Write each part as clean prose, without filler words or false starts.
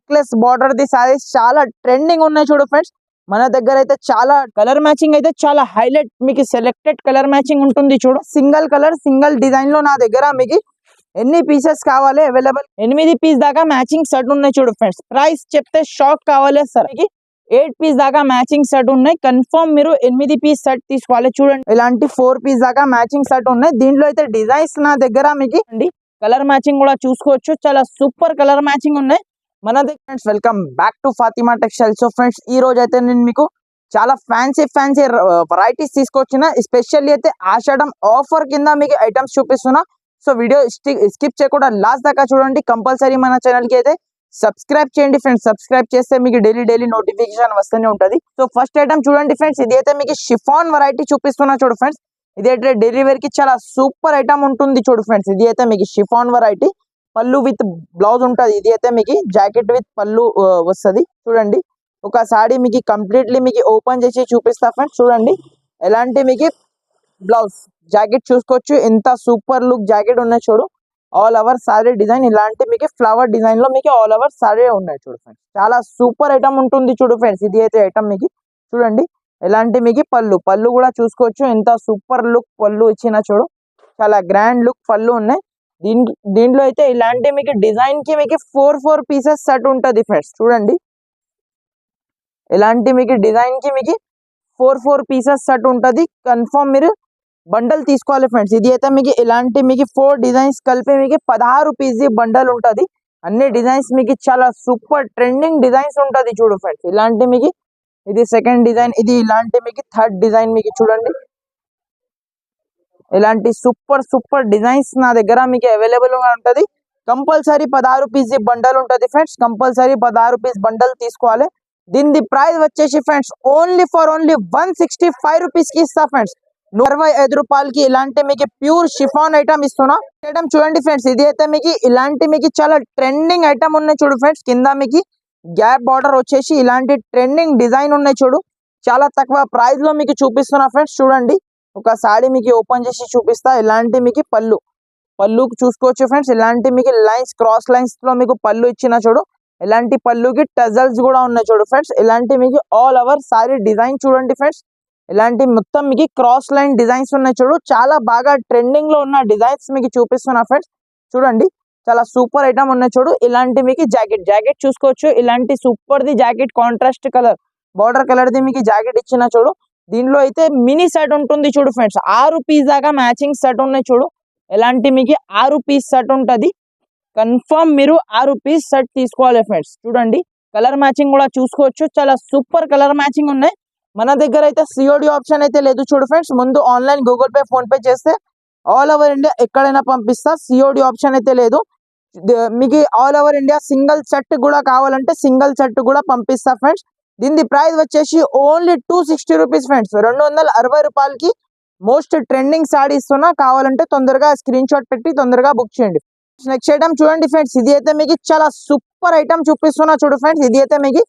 Necklace border the saris చాలా trending ఉన్నాయి చూడు ఫ్రెండ్స్. మన దగ్గర అయితే చాలా కలర్ మ్యాచింగ్ అయితే చాలా హైలైట్ మీకు సెలెక్టెడ్ కలర్ మ్యాచింగ్ ఉంటుంది చూడు. సింగిల్ కలర్ సింగిల్ డిజైన్ లో నా దగ్గర మీకు ఎన్ని పీసెస్ కావాలి అవైలబుల్ 8 పీస్ దాకా మ్యాచింగ్ సెట్ ఉన్నాయి చూడు ఫ్రెండ్స్. ప్రైస్ చెప్తే షాక్ కావాలి సార్. 8 పీస్ దాకా మ్యాచింగ్ సెట్ ఉన్నాయి. కన్ఫర్మ్ మీరు 8 పీస్ సెట్ తీసుకోవాలి. చూడండి ఇలాంటి 4 పీస్ దాకా మ్యాచింగ్ సెట్ ఉన్నాయి. దీంట్లో అయితే డిజైన్స్ నా దగ్గర మీకు కలర్ మ్యాచింగ్ కూడా చూసుకోవచ్చు. చాలా సూపర్ కలర్ మ్యాచింగ్ ఉన్నాయి మన దగ్గర friends. Welcome back to Fatima textiles. So friends ఈ రోజు అయితే నేను మీకు చాలా ఫ్యాన్సీ వెరైటీస్ తీసుకొచ్చిన. స్పెషల్లీ అయితే ఆషాఢం ఆఫర్ కింద మీకు ఐటమ్స్ చూపిస్తున్నా. సో వీడియో స్కిప్ చేయకుండా లాస్ట్ దాకా చూడండి. కంపల్సరీ మన ఛానల్ కి అయితే సబ్స్క్రైబ్ చేయండి ఫ్రెండ్స్. సబ్స్క్రైబ్ చేస్తే మీకు డైలీ నోటిఫికేషన్ వస్తూనే ఉంటది. సో ఫస్ట్ ఐటమ్ చూడండి ఫ్రెండ్స్. ఇది అయితే మీకు షిఫాన్ వెరైటీ చూపిస్తున్నా చూడు ఫ్రెండ్స్. ఇది అయితే డైలీ వేర్ కి చాలా సూపర్ ఐటమ్ ఉంటుంది చూడు ఫ్రెండ్స్. ఇది అయితే మీకు షిఫాన్ వెరైటీ పళ్ళు విత్ బ్లౌజ్ ఉంటది. ఇది అయితే మీకు జాకెట్ విత్ పళ్ళు వస్తుంది. చూడండి ఒక సారీ మీకు కంప్లీట్లీ మీకు ఓపెన్ చేసి చూపిస్తా ఫ్రెండ్స్. చూడండి ఎలాంటి మీకు బ్లౌజ్ జాకెట్ చూసుకోవచ్చు. ఎంత సూపర్ లుక్ జాకెట్ ఉన్నాయి చూడు. ఆల్ ఓవర్ సారీ డిజైన్ ఇలాంటి మీకు ఫ్లవర్ డిజైన్ లో మీకు ఆల్ ఓవర్ సారీ ఉన్నాయి చూడు ఫ్రెండ్స్. చాలా సూపర్ ఐటమ్ ఉంటుంది చూడు ఫ్రెండ్స్. ఇది అయితే ఐటమ్ మీకు చూడండి ఎలాంటి మీకు పళ్ళు కూడా చూసుకోవచ్చు. ఎంత సూపర్ లుక్ పళ్ళు ఇచ్చిన చూడు. చాలా గ్రాండ్ లుక్ పళ్ళు ఉన్నాయి. దీంట్లో అయితే ఇలాంటి మీకు డిజైన్ కి మీకు 4 పీసెస్ సెట్ ఉంటది ఫ్రెండ్స్. చూడండి ఇలాంటి మీకు డిజైన్ కి మీకు 4 పీసెస్ సెట్ ఉంటది. కన్ఫర్మ్ మీరు బండల్ తీసుకోవాలి ఫ్రెండ్స్. ఇది అయితే మీకు ఇలాంటి మీకు 4 డిజైన్స్ కలిపి మీకు 16 పీస్ బండల్ ఉంటది. అన్ని డిజైన్స్ మీకు చాలా సూపర్ ట్రెండింగ్ డిజైన్స్ ఉంటది చూడు ఫ్రెండ్స్. ఇలాంటి మీకు ఇది సెకండ్ డిజైన్. ఇది ఇలాంటి మీకు థర్డ్ డిజైన్ మీకు చూడండి. ఇలాంటి సూపర్ డిజైన్స్ నా దగ్గర మీకు అవైలబుల్ గా ఉంటది. కంపల్సరీ 16 పీస్ బండల్ ఉంటది ఫ్రెండ్స్. కంపల్సరీ 16 పీస్ బండల్ తీసుకోవాలి. దీని ప్రైస్ వచ్చేసి ఫ్రెండ్స్ ఓన్లీ 165 రూపీస్ కి ఇస్తా ఫ్రెండ్స్. 165 రూపాయలకి ఇలాంటి మీకు ప్యూర్ షిఫాన్ ఐటమ్ ఇస్తున్నా. ఐటమ్ చూడండి ఫ్రెండ్స్. ఇది అయితే మీకు ఇలాంటి మీకు చాలా ట్రెండింగ్ ఐటమ్ ఉన్నాయి చూడు ఫ్రెండ్స్. కింద మీకు గ్యాప్ బార్డర్ వచ్చేసి ఇలాంటి ట్రెండింగ్ డిజైన్ ఉన్నాయి చూడు. చాలా తక్కువ ప్రైస్ లో మీకు చూపిస్తున్నా ఫ్రెండ్స్. చూడండి ఒక సారీ మీకు ఓపెన్ చేసి చూపిస్తా. ఇలాంటి మీకు పళ్ళు చూసుకోవచ్చు ఫ్రెండ్స్. ఇలాంటి మీకు లైన్స్ క్రాస్ లైన్స్ లో మీకు పళ్ళు ఇచ్చిన చూడు. ఇలాంటి పళ్ళుకి టజల్స్ కూడా ఉన్నాయి చూడు ఫ్రెండ్స్. ఇలాంటి మీకు ఆల్ ఓవర్ సారీ డిజైన్ చూడండి ఫ్రెండ్స్. ఇలాంటి మొత్తం మీకు క్రాస్ లైన్ డిజైన్స్ ఉన్నాయి చూడు. చాలా బాగా ట్రెండింగ్ లో ఉన్న డిజైన్స్ మీకు చూపిస్తున్నా ఫ్రెండ్స్. చూడండి చాలా సూపర్ ఐటమ్ ఉన్నాయి చూడు. ఇలాంటి మీకు జాకెట్ చూసుకోవచ్చు. ఇలాంటి super the jacket contrast colour border colour the మీకు జాకెట్ ఇచ్చిన చూడు. దీనిలో అయితే మినీ సెట్ ఉంటుంది చూడు ఫ్రెండ్స్. 6 పీస్ దాకా మ్యాచింగ్ సెట్ ఉన్నాయి చూడు. ఇలాంటి మీకు 6 పీస్ సెట్ ఉంటది. కన్ఫర్మ్ మీరు 6 పీస్ సెట్ తీసుకోవాలి ఫ్రెండ్స్. చూడండి కలర్ మ్యాచింగ్ కూడా చూసుకోవచ్చు. చాలా సూపర్ కలర్ మ్యాచింగ్ ఉన్నాయి. మన దగ్గర అయితే సిఓడి ఆప్షన్ అయితే లేదు చూడు ఫ్రెండ్స్. ముందు online Google pay phone pay చేస్తే ఆల్ ఓవర్ ఇండియా ఎక్కడైనా పంపిస్తా. సిఓడి ఆప్షన్ అయితే లేదు. మీకు all over India single set కూడా కావాలంటే సింగిల్ సెట్ కూడా పంపిస్తా ఫ్రెండ్స్. దీని ప్రైస్ వచ్చేసి ఓన్లీ 260 రూపీస్ ఫ్రెండ్స్. 260 రూపాయలకి మోస్ట్ ట్రెండింగ్ సారీ ఇస్తున్నా. కావాలంటే తొందరగా స్క్రీన్ షాట్ పెట్టి తొందరగా బుక్ చేయండి. నెక్స్ట్ ఐటమ్ చూడండి ఫ్రెండ్స్. ఇది అయితే మీకు చాలా సూపర్ ఐటమ్ చూపిస్తున్నా చూడు ఫ్రెండ్స్. ఇది అయితే మీకు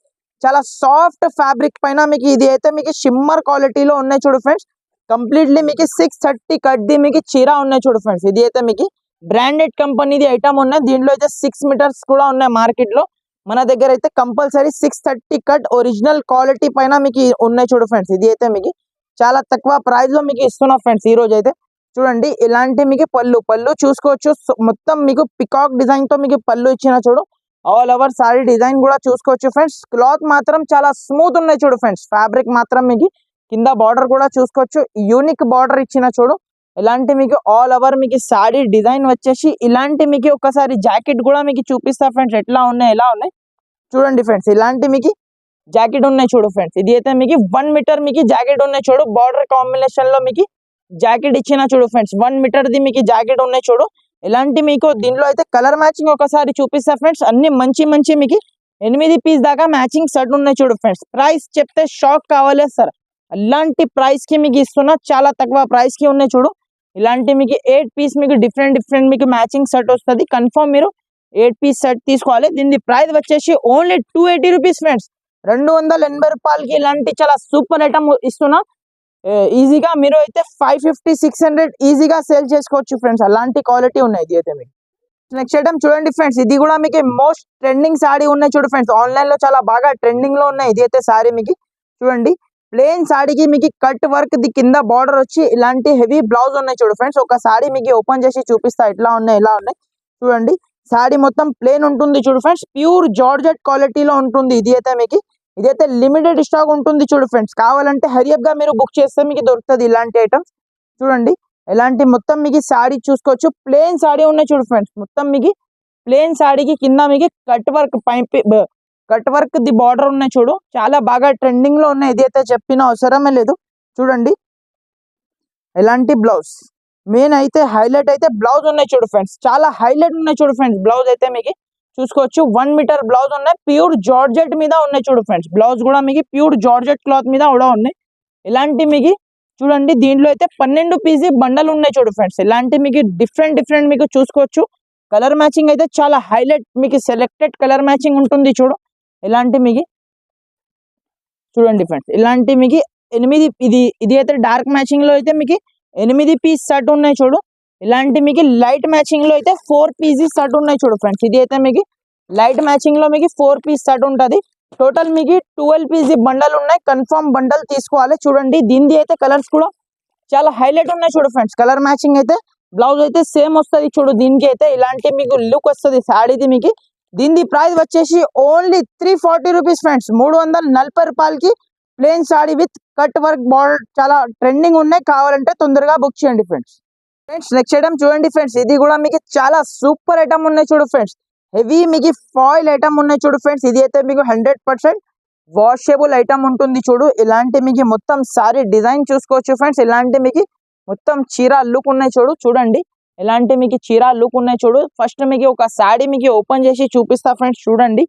చాలా సాఫ్ట్ ఫ్యాబ్రిక్ పైన మీకు ఇది అయితే మీకు షిమ్మర్ క్వాలిటీలో ఉన్నాయి చూడు ఫ్రెండ్స్. కంప్లీట్లీ మీకు 630 కట్ ది మీకు చీర ఉన్నాయి చూడు ఫ్రెండ్స్. ఇది అయితే మీకు బ్రాండెడ్ కంపెనీది ఐటమ్ ఉన్నాయి. దీంట్లో అయితే 6 మీటర్స్ కూడా ఉన్నాయి మార్కెట్ లో. మన దగ్గర అయితే కంపల్సరీ 630 కట్ ఒరిజినల్ క్వాలిటీ పైన మీకు ఉన్నాయి చూడు ఫ్రెండ్స్. ఇది అయితే మీకు చాలా తక్కువ ప్రైస్ లో మీకు ఇస్తున్నా ఫ్రెండ్స్. ఈ రోజు అయితే చూడండి ఇలాంటి మీకు పళ్ళు చూసుకోవచ్చు. మొత్తం మీకు పికాక్ డిజైన్ తో మీకు పళ్ళు ఇచ్చిన చూడు. ఆల్ ఓవర్ సారీ డిజైన్ కూడా చూసుకోవచ్చు ఫ్రెండ్స్. క్లాత్ మాత్రం చాలా స్మూత్ ఉన్నాయి చూడు ఫ్రెండ్స్. ఫ్యాబ్రిక్ మాత్రం మీకు కింద బార్డర్ కూడా చూసుకోవచ్చు. యూనిక్ బార్డర్ ఇచ్చిన చూడు. ఇలాంటి మీకు ఆల్ ఓవర్ మీకు సారీ డిజైన్ వచ్చేసి ఇలాంటి మీకు ఒకసారి జాకెట్ కూడా మీకు చూపిస్తా ఫ్రెండ్స్. ఎలా ఉన్నాయి చూడండి ఫ్రెండ్స్. ఇలాంటి మీకు జాకెట్ ఉన్నాయి చూడు ఫ్రెండ్స్. ఇది అయితే మీకు 1 మీటర్ మీకు జాకెట్ ఉన్నాయి చూడు. బార్డర్ కాంబినేషన్ లో మీకు జాకెట్ ఇచ్చిన చూడు ఫ్రెండ్స్. 1 మీటర్ ది మీకు జాకెట్ ఉన్నాయి చూడు. ఇలాంటి మీకు దీంట్లో అయితే కలర్ మ్యాచింగ్ ఒకసారి చూపిస్తా ఫ్రెండ్స్. అన్ని మంచి మీకు 8 పీస్ దాకా మ్యాచింగ్ సెట్ ఉన్నాయి చూడు ఫ్రెండ్స్. ప్రైస్ చెప్తే షాక్ కావాలి సార్. అలాంటి ప్రైస్ కి మీకు ఇస్తున్నా. చాలా తక్కువ ప్రైస్ కి ఉన్నాయి చూడు. ఇలాంటి మీకు 8 పీస్ మీకు డిఫరెంట్ మీకు మ్యాచింగ్ సెట్ వస్తుంది. కన్ఫర్మ్ మీరు 8 పీస్ సెట్ తీసుకోవాలి. దీని ప్రైస్ వచ్చేసి ఓన్లీ 280 రూపీస్ ఫ్రెండ్స్. 280 రూపాయలకి ఇలాంటి చాలా సూపర్ ఐటమ్ ఇస్తున్నా. ఈజీగా మీరు అయితే 550 600 ఈజీగా సేల్ చేసుకోవచ్చు ఫ్రెండ్స్. అలాంటి క్వాలిటీ ఉన్నాయి ఇది అయితే మీకు. నెక్స్ట్ ఐటమ్ చూడండి ఫ్రెండ్స్, ఇది కూడా మీకు మోస్ట్ ట్రెండింగ్ సారీ ఉన్నాయి చూడు ఫ్రెండ్స్. ఆన్లైన్ లో చాలా బాగా ట్రెండింగ్ లో ఉన్నాయి. ఇది అయితే సారీ మీకు చూడండి, ప్లెయిన్ సారీకి మీకు కట్ వర్క్ ది కింద బార్డర్ వచ్చి ఇలాంటి హెవీ బ్లౌజ్ ఉన్నాయి చూడు ఫ్రెండ్స్. ఒక సారీ మీకు ఓపెన్ చేసి చూపిస్తా ఎట్లా ఉన్నాయి, ఎలా ఉన్నాయి చూడండి. సారీ మొత్తం ప్లెయిన్ ఉంటుంది చూడు ఫ్రెండ్స్, ప్యూర్ జార్జెట్ క్వాలిటీలో ఉంటుంది. ఇది అయితే మీకు ఇదైతే లిమిటెడ్ స్టాక్ ఉంటుంది చూడు ఫ్రెండ్స్. కావాలంటే హరియప్ గా మీరు బుక్ చేస్తే మీకు దొరుకుతుంది ఇలాంటి ఐటమ్స్. చూడండి ఎలాంటి మొత్తం మీకు సారీ చూసుకోవచ్చు, ప్లెయిన్ సారీ ఉన్నాయి చూడు ఫ్రెండ్స్. మొత్తం మీకు ప్లెయిన్ సారీకి కింద మీకు కట్ వర్క్ ది బార్డర్ ఉన్నాయి చూడు, చాలా బాగా ట్రెండింగ్ లో ఉన్నాయి. ఇది అయితే చెప్పిన అవసరమే లేదు. చూడండి ఎలాంటి బ్లౌజ్, మెయిన్ అయితే హైలైట్ అయితే బ్లౌజ్ ఉన్నాయి చూడు ఫ్రెండ్స్, చాలా హైలైట్ ఉన్నాయి చూడు ఫ్రెండ్స్. బ్లౌజ్ అయితే మీకు చూసుకోవచ్చు 1 మీటర్ బ్లౌజ్ ఉన్నాయి, ప్యూర్ జార్జెట్ మీద ఉన్నాయి చూడు ఫ్రెండ్స్. బ్లౌజ్ కూడా మీకు ప్యూర్ జార్జెట్ క్లాత్ మీద కూడా ఉన్నాయి. ఇలాంటి మీకు చూడండి దీంట్లో అయితే 12 పీసీ బండలు ఉన్నాయి చూడు ఫ్రెండ్స్. ఇలాంటి మీకు డిఫరెంట్ మీకు చూసుకోవచ్చు. కలర్ మ్యాచింగ్ అయితే చాలా హైలైట్, మీకు సెలెక్టెడ్ కలర్ మ్యాచింగ్ ఉంటుంది చూడు. ఇలాంటి మీకు చూడండి ఫ్రెండ్స్, ఇలాంటి మీకు 8 ఇది అయితే డార్క్ మ్యాచింగ్ లో అయితే మీకు 8 పీస్ సెట్ ఉన్నాయి చూడు. ఇలాంటి మీకు లైట్ మ్యాచింగ్ లో అయితే 4 పీసెస్ సెట్ ఉన్నాయి చూడు ఫ్రెండ్స్. ఇది అయితే మీకు లైట్ మ్యాచింగ్ లో మీకు 4 పీస్ సెట్ ఉంటుంది. టోటల్ మీకు 12 పీసీ బండల్ ఉన్నాయి. కన్ఫర్మ్ బండల్ తీసుకోవాలి. చూడండి దీనిది అయితే కలర్స్ కూడా చాలా హైలైట్ ఉన్నాయి చూడు ఫ్రెండ్స్. కలర్ మ్యాచింగ్ అయితే బ్లౌజ్ అయితే సేమ్ వస్తుంది చూడు. దీనికి అయితే ఇలాంటి మీకు లుక్ వస్తుంది సాడీది మీకు. దీని ప్రైస్ వచ్చేసి ఓన్లీ 340 రూపీస్ ఫ్రెండ్స్. 340 రూపాయలకి plain saree with cut work border చాలా ట్రెండింగ్ ఉన్నాయి. కావాలంటే తొందరగా బుక్ చేయండి ఫ్రెండ్స్. నెక్స్ట్ ఐటమ్ చూడండి ఫ్రెండ్స్, ఇది కూడా మీకు చాలా సూపర్ ఐటమ్ ఉన్నాయి చూడు ఫ్రెండ్స్. హెవీ మీకు ఫాయిల్ ఐటమ్ ఉన్నాయి చూడు ఫ్రెండ్స్. ఇది అయితే మీకు 100% వాషబుల్ ఐటమ్ ఉంటుంది చూడు. ఇలాంటి మీకు మొత్తం సారీ డిజైన్ చూసుకోవచ్చు ఫ్రెండ్స్. ఇలాంటి మీకు మొత్తం చీర లుక్ ఉన్నాయి చూడు. చూడండి ఎలాంటి మీకు చీర లుక్ ఉన్నాయి చూడు. ఫస్ట్ మీకు ఒక సాడీ మీకు ఓపెన్ చేసి చూపిస్తా ఫ్రెండ్స్. చూడండి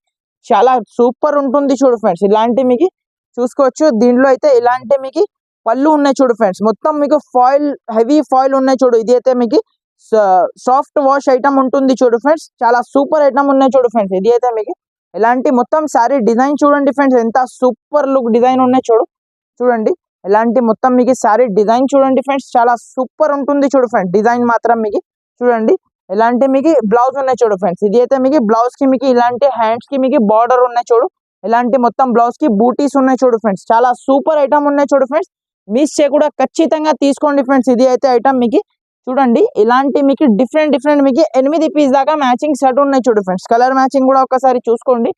చాలా సూపర్ ఉంటుంది చూడు ఫ్రెండ్స్. ఇలాంటి మీకు చూసుకోవచ్చు. దీంట్లో అయితే ఇలాంటి మీకు పళ్ళు ఉన్నాయి చూడు ఫ్రెండ్స్. మొత్తం మీకు ఫాయిల్ హెవీ ఫాయిల్ ఉన్నాయి చూడు. ఇది అయితే మీకు సాఫ్ట్ వాష్ ఐటమ్ ఉంటుంది చూడు ఫ్రెండ్స్. చాలా సూపర్ ఐటమ్ ఉన్నాయి చూడు ఫ్రెండ్స్. ఇది అయితే మీకు ఇలాంటి మొత్తం సారీ డిజైన్ చూడండి ఫ్రెండ్స్, ఎంత సూపర్ లుక్ డిజైన్ ఉన్నాయి చూడు. చూడండి ఇలాంటి మొత్తం మీకు సారీ డిజైన్ చూడండి ఫ్రెండ్స్, చాలా సూపర్ ఉంటుంది చూడు ఫ్రెండ్స్. డిజైన్ మాత్రం మీకు చూడండి ఇలాంటి మీకు బ్లౌజ్ ఉన్నాయి చూడు ఫ్రెండ్స్. ఇది అయితే మీకు బ్లౌజ్ కి మీకు ఇలాంటి హ్యాండ్స్ కి మీకు బార్డర్ ఉన్నాయి చూడు. ఇలాంటి మొత్తం బ్లౌజ్ కి బూటీస్ ఉన్నాయి చూడు ఫ్రెండ్స్. చాలా సూపర్ ఐటమ్ ఉన్నాయి చూడు ఫ్రెండ్స్. మిస్ చేయకుండా ఖచ్చితంగా తీసుకోండి ఫ్రెండ్స్. ఇది అయితే ఐటమ్ మీకు చూడండి ఇలాంటి మీకు డిఫరెంట్ మీకు 8 పీస్ దాకా మ్యాచింగ్ సెట్ ఉన్నాయి చూడు ఫ్రెండ్స్. కలర్ మ్యాచింగ్ కూడా ఒకసారి చూసుకోండి,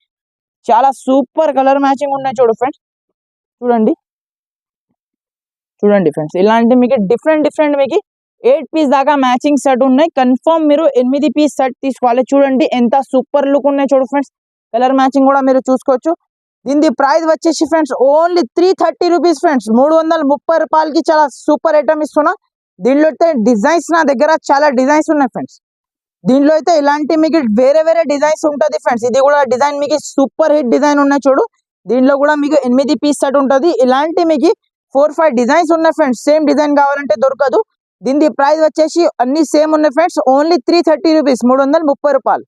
చాలా సూపర్ కలర్ మ్యాచింగ్ ఉన్నాయి చూడు ఫ్రెండ్స్. చూడండి ఫ్రెండ్స్ ఇలాంటి మీకు డిఫరెంట్ మీకు 8 పీస్ దాకా మ్యాచింగ్ సెట్ ఉన్నాయి. కన్ఫర్మ్ మీరు 8 పీస్ సెట్ తీసుకోవాలి. చూడండి ఎంత సూపర్ లుక్ ఉన్నాయి చూడు ఫ్రెండ్స్. కలర్ మ్యాచింగ్ కూడా మీరు చూసుకోవచ్చు. దీని ప్రైస్ వచ్చేసి ఫ్రెండ్స్ ఓన్లీ 330 రూపీస్ ఫ్రెండ్స్. 330 రూపాయలకి చాలా సూపర్ ఐటమ్ ఇస్తున్నా. దీనిలో అయితే డిజైన్స్ నా దగ్గర చాలా డిజైన్స్ ఉన్నాయి ఫ్రెండ్స్. దీనిలో అయితే ఇలాంటి మీకు వేరే డిజైన్స్ ఉంటుంది ఫ్రెండ్స్. ఇది కూడా డిజైన్ మీకు సూపర్ హిట్ డిజైన్ ఉన్నాయి చూడు. దీనిలో కూడా మీకు 8 పీస్ సెట్ ఉంటుంది. ఇలాంటి మీకు 4-5 డిజైన్స్ ఉన్నాయి ఫ్రెండ్స్. సేమ్ డిజైన్ కావాలంటే దొరకదు. దీని ప్రైస్ వచ్చేసి అన్ని సేమ్ ఉన్నాయి ఫ్రెండ్స్. ఓన్లీ 330 రూపీస్, 330 రూపాయలు.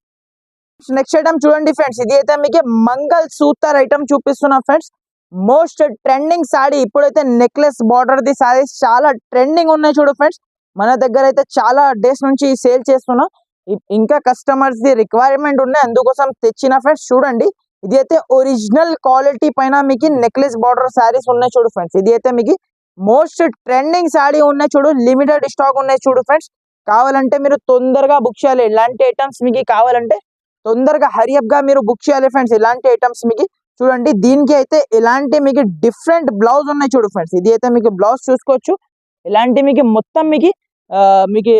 నెక్స్ట్ ఐటమ్ చూడండి ఫ్రెండ్స్, ఇది అయితే మీకు మంగళ సూతర్ ఐటమ్ చూపిస్తున్నా ఫ్రెండ్స్. మోస్ట్ ట్రెండింగ్ సాడీ ఇప్పుడైతే నెక్లెస్ బార్డర్ ది సారీస్ చాలా ట్రెండింగ్ ఉన్నాయి చూడు ఫ్రెండ్స్. మన దగ్గర అయితే చాలా డేస్ నుంచి సేల్ చేస్తున్నా. ఇంకా కస్టమర్స్ ది రిక్వైర్మెంట్ ఉన్నాయి, అందుకోసం తెచ్చిన ఫ్రెండ్స్. చూడండి ఇది అయితే ఒరిజినల్ క్వాలిటీ పైన మీకు నెక్లెస్ బార్డర్ సారీస్ ఉన్నాయి చూడు ఫ్రెండ్స్. ఇది అయితే మీకు మోస్ట్ ట్రెండింగ్ సాడీ ఉన్నాయి చూడు. లిమిటెడ్ స్టాక్ ఉన్నాయి చూడు ఫ్రెండ్స్. కావాలంటే మీరు తొందరగా బుక్ చేయాలి. ఇలాంటి ఐటమ్స్ మీకు కావాలంటే తొందరగా హరియప్ గా మీరు బుక్ చేయాలి ఫ్రెండ్స్. ఇలాంటి ఐటమ్స్ మీకు చూడండి. దీనికి అయితే ఇలాంటి మీకు డిఫరెంట్ బ్లౌజ్ ఉన్నాయి చూడు ఫ్రెండ్స్. ఇది అయితే మీకు బ్లౌజ్ చూసుకోవచ్చు. ఇలాంటి మీకు మొత్తం మీకు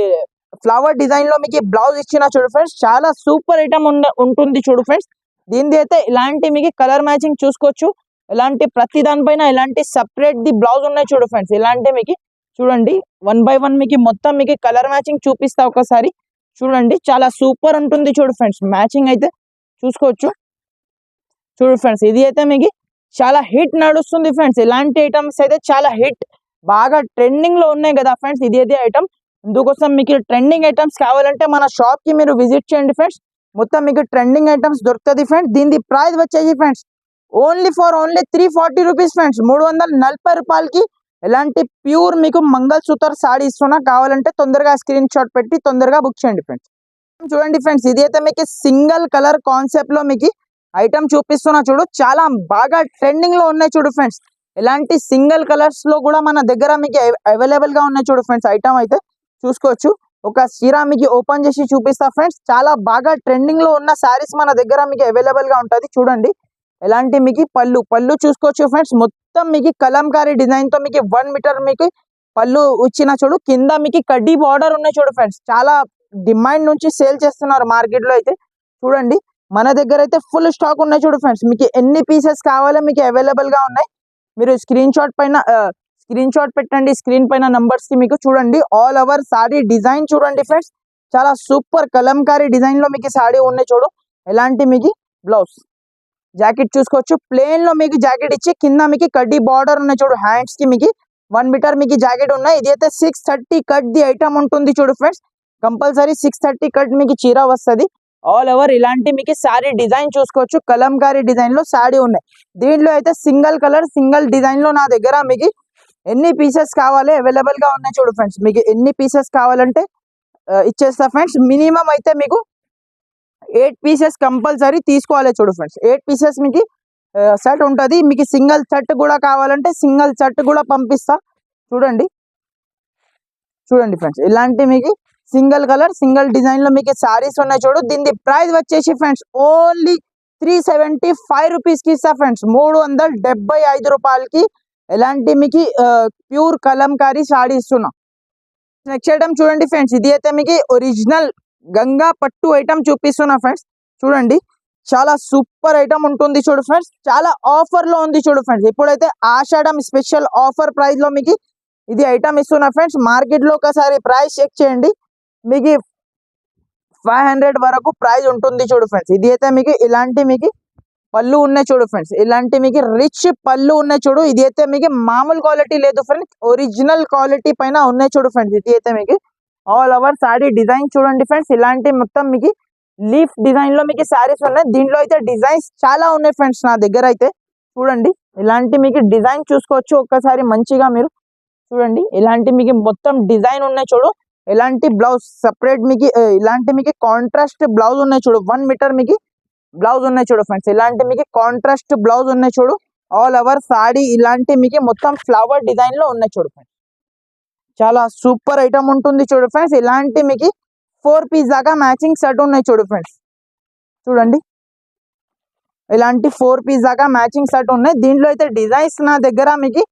ఫ్లవర్ డిజైన్ లో మీకు బ్లౌజ్ ఇచ్చిన చూడు ఫ్రెండ్స్. చాలా సూపర్ ఐటమ్ ఉంటుంది చూడు ఫ్రెండ్స్. దీనిది అయితే ఇలాంటి మీకు కలర్ మ్యాచింగ్ చూసుకోవచ్చు. ఇలాంటి ప్రతి దానిపైన ఇలాంటి సపరేట్ ది బ్లౌజ్ ఉన్నాయి చూడు ఫ్రెండ్స్. ఇలాంటి మీకు చూడండి 1 by 1 మీకు మొత్తం మీకు కలర్ మ్యాచింగ్ చూపిస్తా ఒకసారి. చూడండి చాలా సూపర్ ఉంటుంది చూడు ఫ్రెండ్స్. మ్యాచింగ్ అయితే చూసుకోవచ్చు చూడు ఫ్రెండ్స్. ఇది అయితే మీకు చాలా హిట్ నడుస్తుంది ఫ్రెండ్స్. ఇలాంటి ఐటమ్స్ అయితే చాలా హిట్, బాగా ట్రెండింగ్ లో ఉన్నాయి కదా ఫ్రెండ్స్. ఇది అయితే ఐటమ్, అందుకోసం మీకు ట్రెండింగ్ ఐటమ్స్ కావాలంటే మన షాప్ కి మీరు విజిట్ చేయండి ఫ్రెండ్స్. మొత్తం మీకు ట్రెండింగ్ ఐటమ్స్ దొరుకుతుంది ఫ్రెండ్స్. దీని ప్రైస్ వచ్చేసి ఫ్రెండ్స్ ఓన్లీ 340 రూపీస్ ఫ్రెండ్స్. 340 రూపాయలకి ఇలాంటి ప్యూర్ మీకు మంగళ సూతర్ సాడీ ఇస్తున్నా. కావాలంటే తొందరగా స్క్రీన్ షాట్ పెట్టి తొందరగా బుక్ చేయండి ఫ్రెండ్స్. చూడండి ఫ్రెండ్స్, ఇది అయితే మీకు సింగిల్ కలర్ కాన్సెప్ట్ లో మీకు ఐటమ్ చూపిస్తున్నా చూడు. చాలా బాగా ట్రెండింగ్ లో ఉన్నాయి చూడు ఫ్రెండ్స్. ఇలాంటి సింగిల్ కలర్స్ లో కూడా మన దగ్గర మీకు అవైలబుల్ గా ఉన్నాయి చూడు ఫ్రెండ్స్. ఐటమ్ అయితే చూసుకోవచ్చు. ఒక చీర మీకు ఓపెన్ చేసి చూపిస్తా ఫ్రెండ్స్. చాలా బాగా ట్రెండింగ్ లో ఉన్న సారీస్ మన దగ్గర మీకు అవైలబుల్ గా ఉంటది చూడండి. ఎలాంటి మీకు పళ్ళు చూసుకోవచ్చు ఫ్రెండ్స్. మొత్తం మీకు కలంకారీ డిజైన్ తో మీకు 1 మీటర్ మీకు పళ్ళు వచ్చిన చూడు. కింద మీకు కడ్డీ బార్డర్ ఉన్నాయి చూడు ఫ్రెండ్స్. చాలా డిమాండ్ నుంచి సేల్ చేస్తున్నారు మార్కెట్ లో అయితే చూడండి. మన దగ్గర అయితే ఫుల్ స్టాక్ ఉన్నాయి చూడు ఫ్రెండ్స్. మీకు ఎన్ని పీసెస్ కావాలో మీకు అవైలబుల్ గా ఉన్నాయి. మీరు స్క్రీన్ షాట్ పెట్టండి. స్క్రీన్ పైన నంబర్స్ కి మీకు చూడండి. ఆల్ ఓవర్ సారీ డిజైన్ చూడండి ఫ్రెండ్స్. చాలా సూపర్ కలంకారీ డిజైన్ లో మీకు సారీ ఉన్నాయి చూడు. ఎలాంటి మీకు బ్లౌజ్ జాకెట్ చూసుకోవచ్చు. ప్లేన్ లో మీకు జాకెట్ ఇచ్చి కింద మీకు కడ్డీ బార్డర్ ఉన్నాయి చూడు. హ్యాండ్స్ కి మీకు 1 మీటర్ మీకు జాకెట్ ఉన్నాయి. ఇది అయితే 630 కట్ ది ఐటమ్ ఉంటుంది చూడు ఫ్రెండ్స్. కంపల్సరీ 630 కట్ మీకు చీర వస్తుంది. ఆల్ ఓవర్ ఇలాంటి మీకు సారీ డిజైన్ చూసుకోవచ్చు. కలంకారీ డిజైన్ లో సారీ ఉన్నాయి. దీంట్లో అయితే సింగిల్ కలర్ సింగిల్ డిజైన్ లో నా దగ్గర మీకు ఎన్ని పీసెస్ కావాలి అవైలబుల్ గా ఉన్నాయి చూడు ఫ్రెండ్స్. మీకు ఎన్ని పీసెస్ కావాలంటే ఇచ్చేస్తా ఫ్రెండ్స్. మినిమం అయితే మీకు 8 పీసెస్ కంపల్సరీ తీసుకోవాలి చూడు ఫ్రెండ్స్. 8 పీసెస్ మీకు సెట్ ఉంటుంది. మీకు సింగిల్ సెట్ కూడా కావాలంటే సింగిల్ సెట్ కూడా పంపిస్తా చూడండి. చూడండి ఫ్రెండ్స్, ఇలాంటి మీకు సింగిల్ కలర్ సింగిల్ డిజైన్ లో మీకు సారీస్ ఉన్నాయి చూడు. దీని ప్రైస్ వచ్చేసి ఫ్రెండ్స్ ఓన్లీ 375 రూపీస్ కి ఇస్తా ఫ్రెండ్స్. 375 రూపాయలకి ఎలాంటి మీకు ప్యూర్ కలంకారీ సారీ ఇస్తున్నా. నెక్స్ట్ ఐటమ్ చూడండి ఫ్రెండ్స్. ఇది అయితే మీకు ఒరిజినల్ గంగా పట్టు ఐటమ్ చూపిస్తున్నా ఫ్రెండ్స్. చూడండి, చాలా సూపర్ ఐటమ్ ఉంటుంది చూడు ఫ్రెండ్స్. చాలా ఆఫర్ లో ఉంది చూడు ఫ్రెండ్స్. ఇప్పుడైతే ఆషాఢం స్పెషల్ ఆఫర్ ప్రైస్ లో మీకు ఇది ఐటమ్ ఇస్తున్నా ఫ్రెండ్స్. మార్కెట్ లో ఒకసారి ప్రైస్ చెక్ చేయండి. మీకు 500 వరకు ప్రైస్ ఉంటుంది చూడు ఫ్రెండ్స్. ఇది అయితే మీకు ఇలాంటి మీకు పళ్ళు ఉన్నాయి చూడు ఫ్రెండ్స్. ఇలాంటి మీకు రిచ్ పళ్ళు ఉన్నాయి చూడు. ఇది అయితే మీకు మామూలు క్వాలిటీ లేదు ఫ్రెండ్స్. ఒరిజినల్ క్వాలిటీ పైన ఉన్నాయి చూడు ఫ్రెండ్స్. ఇది అయితే మీకు ఆల్ ఓవర్ సారీ డిజైన్ చూడండి ఫ్రెండ్స్. ఇలాంటి మొత్తం మీకు లీఫ్ డిజైన్ లో మీకు సారీస్ ఉన్నాయి. దీంట్లో అయితే డిజైన్స్ చాలా ఉన్నాయి ఫ్రెండ్స్ నా దగ్గర అయితే చూడండి. ఇలాంటి మీకు డిజైన్ చూసుకోవచ్చు. ఒక్కసారి మంచిగా మీరు చూడండి. ఇలాంటి మీకు మొత్తం డిజైన్ ఉన్నాయి చూడు. ఇలాంటి బ్లౌజ్ సపరేట్ మీకు ఇలాంటి మీకు కాంట్రాస్ట్ బ్లౌజ్ ఉన్నాయి చూడు. 1 మీటర్ మీకు బ్లౌజ్ ఉన్నాయి చూడు ఫ్రెండ్స్. ఇలాంటి మీకు కాంట్రాస్ట్ బ్లౌజ్ ఉన్నాయి చూడు. ఆల్ ఓవర్ సారీ ఇలాంటి మీకు మొత్తం ఫ్లవర్ డిజైన్ లో ఉన్నాయి చూడు ఫ్రెండ్స్. చాలా సూపర్ ఐటమ్ ఉంటుంది చూడు ఫ్రెండ్స్. ఇలాంటి మీకు 4 పీస్ దాకా మ్యాచింగ్ సెట్ ఉన్నాయి చూడు ఫ్రెండ్స్. చూడండి, ఇలాంటి 4 పీస్ దాకా మ్యాచింగ్ సెట్ ఉన్నాయి. దీంట్లో అయితే డిజైన్స్ నా దగ్గర మీకు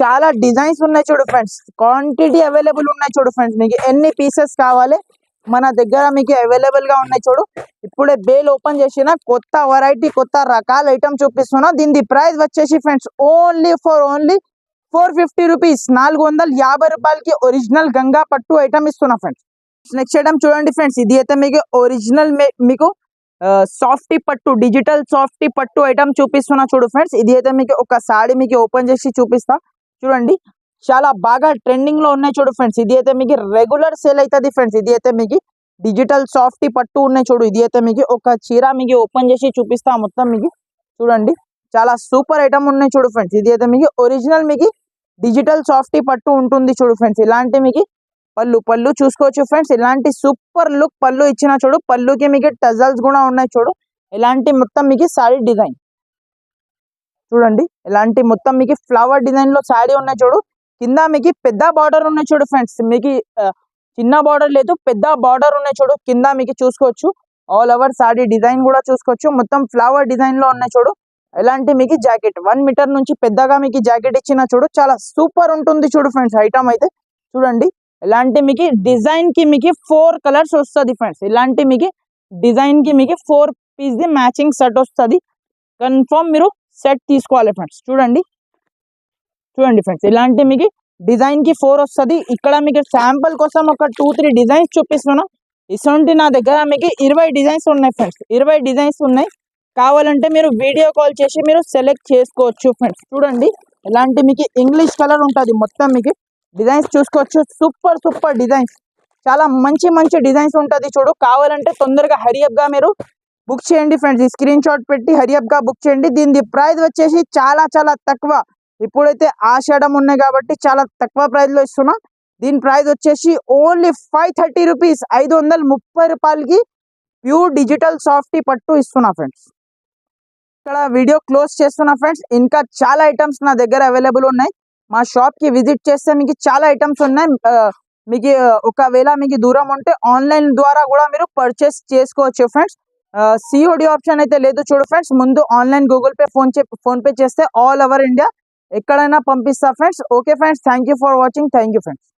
చాలా డిజైన్స్ ఉన్నాయి చూడు ఫ్రెండ్స్. క్వాంటిటీ అవైలబుల్ ఉన్నాయి చూడు ఫ్రెండ్స్. మీకు ఎన్ని పీసెస్ కావాలి మన దగ్గర మీకు అవైలబుల్ గా ఉన్నాయి చూడు. ఇప్పుడే బేల్ ఓపెన్ చేసిన కొత్త వెరైటీ కొత్త రకాల ఐటమ్ చూపిస్తున్నా. దీని ప్రైస్ వచ్చేసి ఫ్రెండ్స్ ఓన్లీ 450 రూపీస్. 450 రూపాయలకి ఒరిజినల్ గంగా పట్టు ఐటమ్ ఇస్తున్నా ఫ్రెండ్స్. నెక్స్ట్ ఐటమ్ చూడండి ఫ్రెండ్స్. ఇది అయితే మీకు ఒరిజినల్ మీకు సాఫ్టీ పట్టు డిజిటల్ సాఫ్టీ పట్టు ఐటమ్ చూపిస్తున్నా చూడు ఫ్రెండ్స్. ఇది అయితే మీకు ఒక సారీ మీకు ఓపెన్ చేసి చూపిస్తా చూడండి. చాలా బాగా ట్రెండింగ్ లో ఉన్నాయి చూడు ఫ్రెండ్స్. ఇది అయితే మీకు రెగ్యులర్ సేల్ అవుతుంది ఫ్రెండ్స్. ఇది అయితే మీకు డిజిటల్ సాఫ్టీ పట్టు ఉన్నాయి చూడు. ఇది అయితే మీకు ఒక చీర మీకు ఓపెన్ చేసి చూపిస్తా మొత్తం మీకు చూడండి. చాలా సూపర్ ఐటమ్ ఉన్నాయి చూడు ఫ్రెండ్స్. ఇది అయితే మీకు ఒరిజినల్ మీకు డిజిటల్ సాఫ్టీ పట్టు ఉంటుంది చూడు ఫ్రెండ్స్. ఇలాంటి మీకు పళ్ళు చూసుకోవచ్చు ఫ్రెండ్స్. ఇలాంటి సూపర్ లుక్ పళ్ళు ఇచ్చిన చూడు. పళ్ళుకి మీకు టజల్స్ కూడా ఉన్నాయి చూడు. ఇలాంటి మొత్తం మీకు సారీ డిజైన్ చూడండి. ఇలాంటి మొత్తం మీకు ఫ్లవర్ డిజైన్ లో సారీ ఉన్నాయి చూడు. కింద మీకు పెద్ద బార్డర్ ఉన్నాయి చూడు ఫ్రెండ్స్. మీకు చిన్న బార్డర్ లేదు, పెద్ద బార్డర్ ఉన్నాయి చూడు. కింద మీకు చూసుకోవచ్చు. ఆల్ ఓవర్ సారీ డిజైన్ కూడా చూసుకోవచ్చు. మొత్తం ఫ్లవర్ డిజైన్ లో ఉన్నాయి చూడు. ఇలాంటి మీకు జాకెట్ 1 మీటర్ నుంచి పెద్దగా మీకు జాకెట్ ఇచ్చిన చూడు. చాలా సూపర్ ఉంటుంది చూడు ఫ్రెండ్స్. ఐటమ్ అయితే చూడండి. ఇలాంటి మీకు డిజైన్ కి మీకు 4 కలర్స్ వస్తుంది ఫ్రెండ్స్. ఇలాంటి మీకు డిజైన్ కి మీకు 4 పీస్ ది మ్యాచింగ్ సెట్ వస్తుంది. కన్ఫర్మ్ మీరు సెట్ తీసుకోవాలి ఫ్రెండ్స్. చూడండి ఫ్రెండ్స్. ఇలాంటి మీకు డిజైన్ కి 4 వస్తుంది. ఇక్కడ మీకు శాంపుల్ కోసం ఒక 2-3 డిజైన్స్ చూపిస్తున్నా. ఇటువంటి నా దగ్గర మీకు 20 డిజైన్స్ ఉన్నాయి ఫ్రెండ్స్. 20 డిజైన్స్ ఉన్నాయి. కావాలంటే మీరు వీడియో కాల్ చేసి మీరు సెలెక్ట్ చేసుకోవచ్చు ఫ్రెండ్స్. చూడండి, ఇలాంటి మీకు ఇంగ్లీష్ కలర్ ఉంటుంది. మొత్తం మీకు డిజైన్స్ చూసుకోవచ్చు. సూపర్ డిజైన్స్, చాలా మంచి డిజైన్స్ ఉంటుంది చూడు. కావాలంటే తొందరగా హరియప్ గా మీరు బుక్ చేయండి ఫ్రెండ్స్. ఈ స్క్రీన్ షాట్ పెట్టి హరియప్ గా బుక్ చేయండి. దీని ప్రైస్ వచ్చేసి చాలా తక్కువ. ఇప్పుడైతే ఆషాఢం ఉన్నాయి కాబట్టి చాలా తక్కువ ప్రైస్ లో ఇస్తున్నా. దీని ప్రైస్ వచ్చేసి ఓన్లీ 530 రూపీస్, 530 రూపాయలకి ప్యూర్ డిజిటల్ సాఫ్టీ పట్టు ఇస్తున్నా ఫ్రెండ్స్. ఇక్కడ వీడియో క్లోజ్ చేస్తున్నా ఫ్రెండ్స్. ఇంకా చాలా ఐటమ్స్ నా దగ్గర అవైలబుల్ ఉన్నాయి. మా షాప్ కి విజిట్ చేస్తే మీకు చాలా ఐటమ్స్ ఉన్నాయి. మీకు ఒకవేళ మీకు దూరం ఉంటే ఆన్లైన్ ద్వారా కూడా మీరు పర్చేస్ చేసుకోవచ్చు ఫ్రెండ్స్. సిఓడి ఆప్షన్ అయితే లేదు చూడు ఫ్రెండ్స్. ముందు online Google pay, phone pay చేస్తే ఆల్ ఓవర్ ఇండియా ఎక్కడైనా పంపిస్తా friends. Okay friends, thank you for watching. Thank you friends.